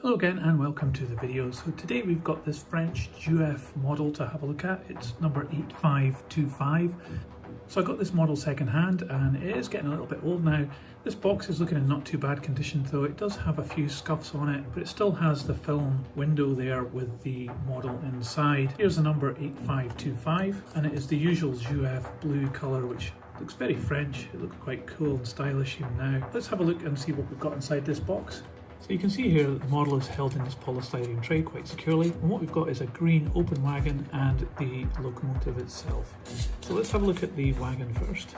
Hello again and welcome to the video. So today we've got this French Jouef model to have a look at. It's number 8525. So I got this model secondhand and it is getting a little bit old now. This box is looking in not too bad condition, though it does have a few scuffs on it, but it still has the film window there with the model inside. Here's the number 8525 and it is the usual Jouef blue colour, which looks very French. It looks quite cool and stylish even now. Let's have a look and see what we've got inside this box. So you can see here that the model is held in this polystyrene tray quite securely, and what we've got is a green open wagon and the locomotive itself. So let's have a look at the wagon first.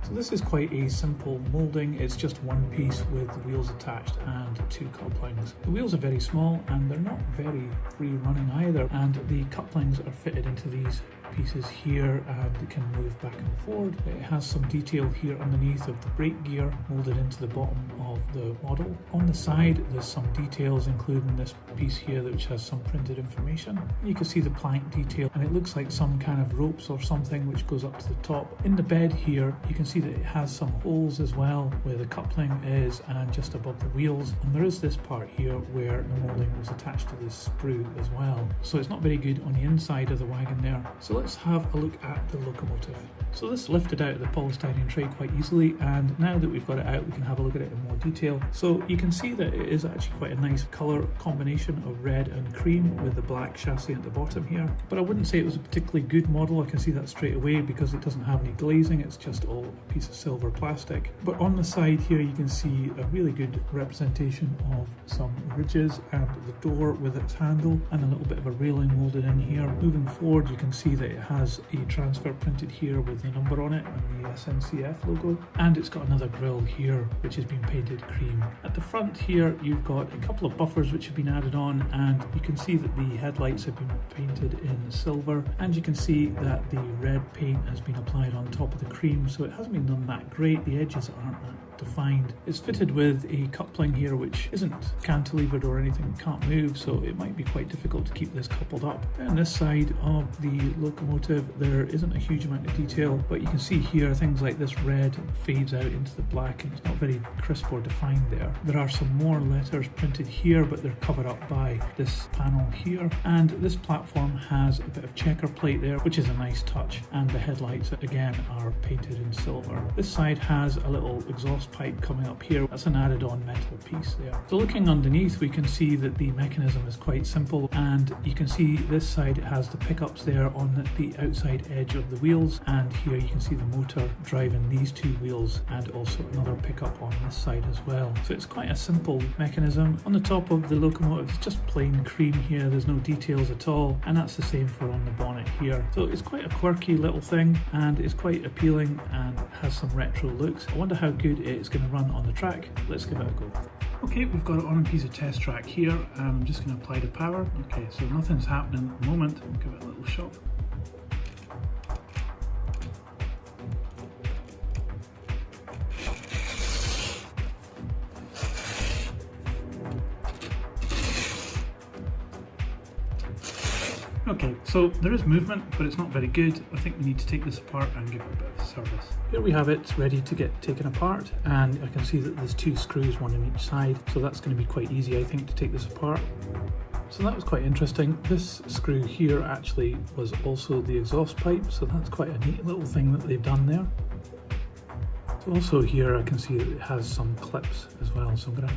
So this is quite a simple moulding. It's just one piece with the wheels attached and two couplings. The wheels are very small and they're not very free running either, and the couplings are fitted into these pieces here and it can move back and forward. It has some detail here underneath of the brake gear molded into the bottom of the model. On the side there's some details, including this piece here which has some printed information. You can see the plank detail and it looks like some kind of ropes or something which goes up to the top. In the bed here you can see that it has some holes as well where the coupling is and just above the wheels, and there is this part here where the moulding was attached to this sprue as well. So it's not very good on the inside of the wagon there. So let's have a look at the locomotive. So this lifted out of the polystyrene tray quite easily, and now that we've got it out we can have a look at it in more detail. So you can see that it is actually quite a nice colour combination of red and cream with the black chassis at the bottom here, but I wouldn't say it was a particularly good model. I can see that straight away because it doesn't have any glazing, it's just all a piece of silver plastic. But on the side here you can see a really good representation of some ridges and the door with its handle and a little bit of a railing moulded in here. Moving forward you can see that it has a transfer printed here with the number on it and the SNCF logo, and it's got another grille here which has been painted cream. At the front here you've got a couple of buffers which have been added on, and you can see that the headlights have been painted in silver, and you can see that the red paint has been applied on top of the cream, so it hasn't been done that great. The edges aren't that defined. It's fitted with a coupling here which isn't cantilevered or anything, can't move, so it might be quite difficult to keep this coupled up. Down this side of the locomotive there isn't a huge amount of detail, but you can see here things like this red fades out into the black and it's not very crisp or defined there. There are some more letters printed here, but they're covered up by this panel here, and this platform has a bit of checker plate there which is a nice touch, and the headlights again are painted in silver. This side has a little exhaust pipe coming up here. That's an added on metal piece there. So looking underneath we can see that the mechanism is quite simple, and you can see this side it has the pickups there on the outside edge of the wheels, and here you can see the motor driving these two wheels and also another pickup on this side as well. So it's quite a simple mechanism. On the top of the locomotive it's just plain cream here, there's no details at all, and that's the same for on the bonnet here. So it's quite a quirky little thing and it's quite appealing and has some retro looks. I wonder how good it's going to run on the track. Let's give it a go. Okay, we've got it on a piece of test track here. I'm just going to apply the power. Okay, so nothing's happening at the moment. I'll give it a little shot. Okay, so there is movement, but it's not very good. I think we need to take this apart and give it a bit of service. Here we have it ready to get taken apart, and I can see that there's two screws, one on each side, so that's going to be quite easy I think to take this apart. So that was quite interesting. This screw here actually was also the exhaust pipe, so that's quite a neat little thing that they've done there. So also here I can see that it has some clips as well, so I'm going to...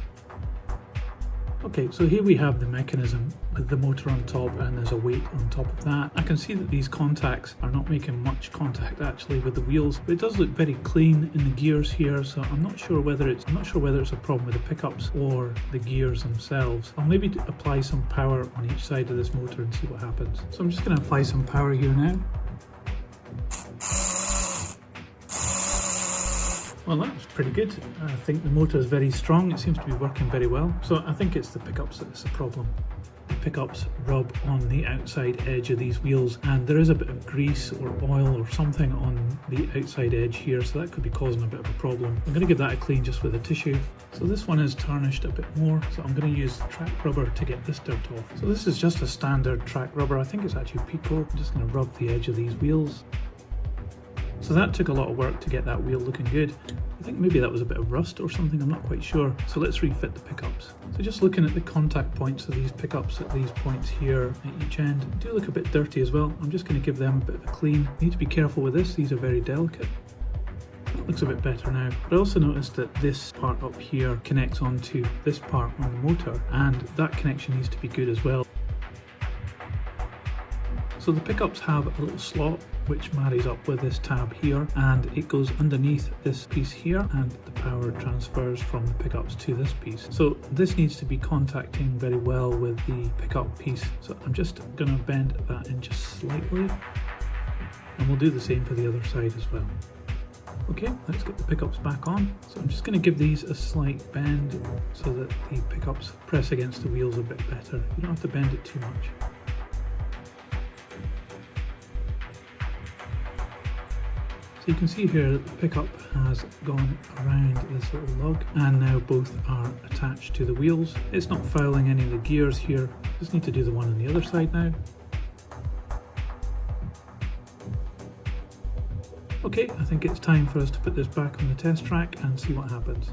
Okay, so here we have the mechanism with the motor on top, and there's a weight on top of that. I can see that these contacts are not making much contact actually with the wheels, but it does look very clean in the gears here, so I'm not sure whether it's a problem with the pickups or the gears themselves. I'll maybe apply some power on each side of this motor and see what happens. So I'm just going to apply some power here now. Well, that was pretty good. I think the motor is very strong. It seems to be working very well. So I think it's the pickups that's the problem. The pickups rub on the outside edge of these wheels, and there is a bit of grease or oil or something on the outside edge here, so that could be causing a bit of a problem. I'm going to give that a clean just with a tissue. So this one is tarnished a bit more, so I'm going to use track rubber to get this dirt off. So this is just a standard track rubber. I think it's actually Pico. I'm just going to rub the edge of these wheels. So that took a lot of work to get that wheel looking good. I think maybe that was a bit of rust or something, I'm not quite sure. So let's refit the pickups. So just looking at the contact points of these pickups at these points here at each end, do look a bit dirty as well. I'm just going to give them a bit of a clean. You need to be careful with this, these are very delicate. That looks a bit better now. But I also noticed that this part up here connects onto this part on the motor, and that connection needs to be good as well. So the pickups have a little slot which marries up with this tab here, and it goes underneath this piece here, and the power transfers from the pickups to this piece. So this needs to be contacting very well with the pickup piece. So I'm just going to bend that in just slightly, and we'll do the same for the other side as well. Okay, let's get the pickups back on. So I'm just going to give these a slight bend so that the pickups press against the wheels a bit better. You don't have to bend it too much. So you can see here that the pickup has gone around this little lug, and now both are attached to the wheels. It's not fouling any of the gears here. Just need to do the one on the other side now. Okay, I think it's time for us to put this back on the test track and see what happens.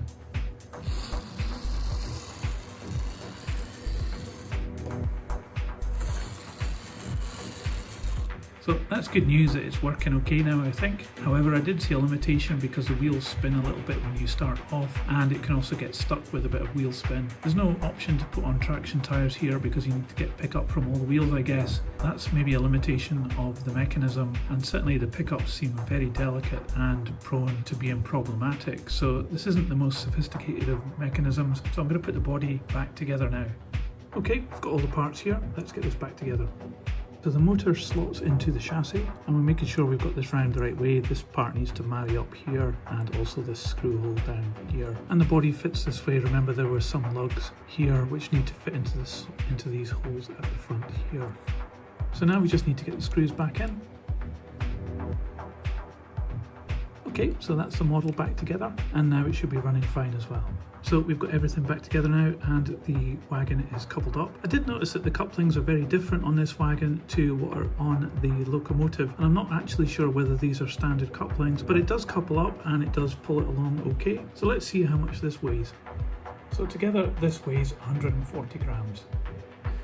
So that's good news that it's working okay now, I think. However, I did see a limitation because the wheels spin a little bit when you start off, and it can also get stuck with a bit of wheel spin. There's no option to put on traction tyres here because you need to get pickup from all the wheels, I guess. That's maybe a limitation of the mechanism, and certainly the pickups seem very delicate and prone to being problematic. So this isn't the most sophisticated of mechanisms, so I'm going to put the body back together now. Okay, I've got all the parts here. Let's get this back together. So the motor slots into the chassis, and we're making sure we've got this round the right way. This part needs to marry up here, and also this screw hole down here. And the body fits this way. Remember, there were some lugs here which need to fit into these holes at the front here. So now we just need to get the screws back in. Okay, so that's the model back together, and now it should be running fine as well. So we've got everything back together now, and the wagon is coupled up. I did notice that the couplings are very different on this wagon to what are on the locomotive, and I'm not actually sure whether these are standard couplings, but it does couple up and it does pull it along okay. So let's see how much this weighs. So together this weighs 140 grams.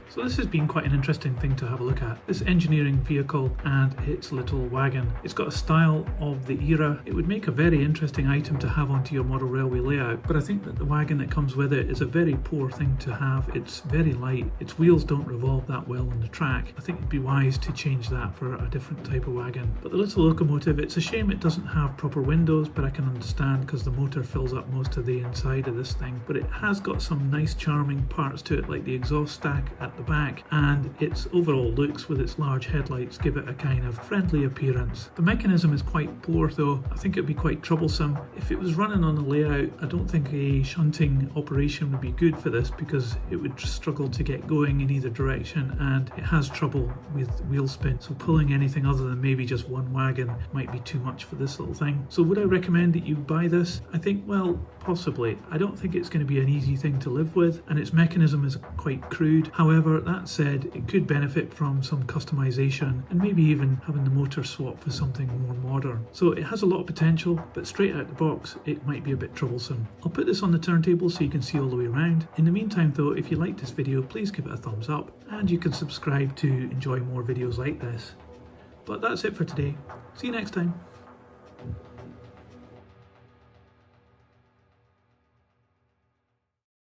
So this has been quite an interesting thing to have a look at. This engineering vehicle and its little wagon. It's got a style of the era. It would make a very interesting item to have onto your model railway layout, but I think that the wagon that comes with it is a very poor thing to have. It's very light. Its wheels don't revolve that well on the track. I think it'd be wise to change that for a different type of wagon. But the little locomotive, it's a shame it doesn't have proper windows, but I can understand because the motor fills up most of the inside of this thing. But it has got some nice charming parts to it, like the exhaust stack at the back, and its overall looks with its large headlights give it a kind of friendly appearance. The mechanism is quite poor though. I think it would be quite troublesome. If it was running on a layout, I don't think a shunting operation would be good for this because it would struggle to get going in either direction, and it has trouble with wheel spin. So pulling anything other than maybe just one wagon might be too much for this little thing. So would I recommend that you buy this? I think, well, possibly. I don't think it's going to be an easy thing to live with, and its mechanism is quite crude. However, that said, it could benefit from some customization and maybe even having the motor swap for something more modern. So it has a lot of potential, but straight out the box it might be a bit troublesome. I'll put this on the turntable so you can see all the way around. In the meantime though, if you like this video, please give it a thumbs up, and you can subscribe to enjoy more videos like this. But that's it for today. See you next time.